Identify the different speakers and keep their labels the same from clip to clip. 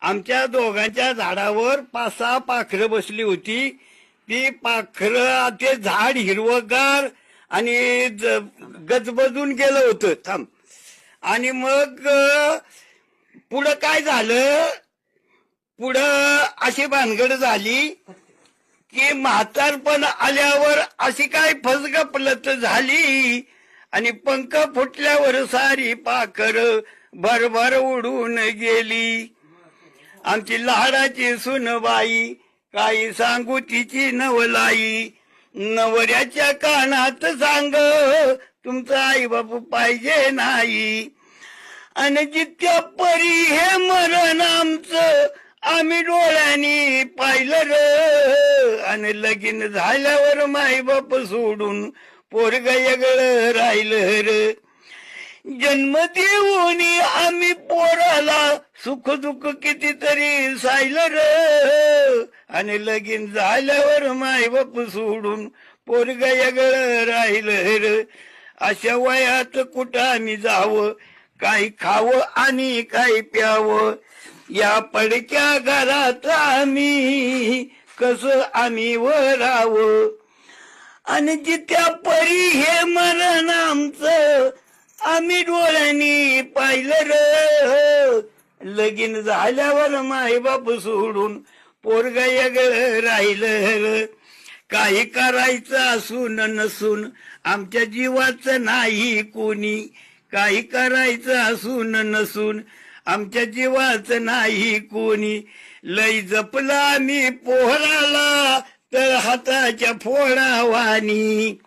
Speaker 1: आमच्या दोघांच्या झाडावर 5-6 पाखरं बसली होती. ती पाखरं ते झाड हिरवगार आणि गजबजून गेलं होतं. थांब. आणि मग पुढं काय झालं, पुढं अशी भानगड झाली की म्हातारपण आल्यावर अशी काय फसगपलत झाली आणि पंख फुटल्यावर सारी पाखर भरभर उडून गेली. आमची लाडाची सुनबाई काही सांगू तिची नवलाई, नवऱ्याच्या कानात सांग तुमचा आई बापू पाहिजे नाही. आणि जित्या परी हे मरण आमचं आम्ही डोळ्यांनी पाहिलं र. आणि लगीन झाल्यावर माई बाप सोडून पोरग वेगळं राहिलं र. जन्म देऊन आम्ही पोराला सुख दुःख कितीतरी सायलं र. आणि लगीन झाल्यावर माय बाप सोडून पोरग वेगळं राहिलं र. अशा वयात कुठं आम्ही जावं, काही खावं आणि काही प्यावं, या पडक्या घरात आम्ही कसं आम्ही वरावं. आणि जित्या परी हे मरण आमचं आम्ही डोळ्यांनी पाहिलं र. लगीन झाल्यावर माय बाप सोडून पोरग वेगळं राहिलं र. काही करायचं असून नसून आमच्या जीवाचं नाही कोणी, काही करायचं असून नसून आमच्या जीवाचं नाही कोणी. लई जपला आम्ही पोहराला तर हाताच्या फोडावानी.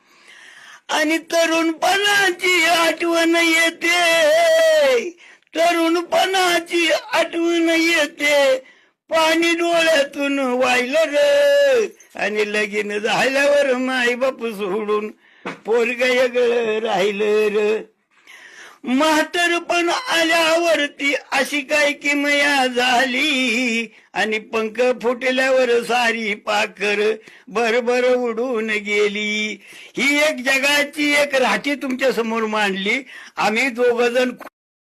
Speaker 1: आणि तरुणपणाची आठवण येते, तरुणपणाची आठवण येते, पाणी डोळ्यातून वाहिलं र. आणि लगीन झाल्यावर माय बाप सोडून पोरग वेगळं राहिलं र. म्हातारपण आल्यावरती अशी काय किमया झाली आणि पंख फुटल्यावर सारी पाखर भरभर उडून गेली. ही एक जगाची एक राठी तुमच्या समोर मांडली. आम्ही दोघ जण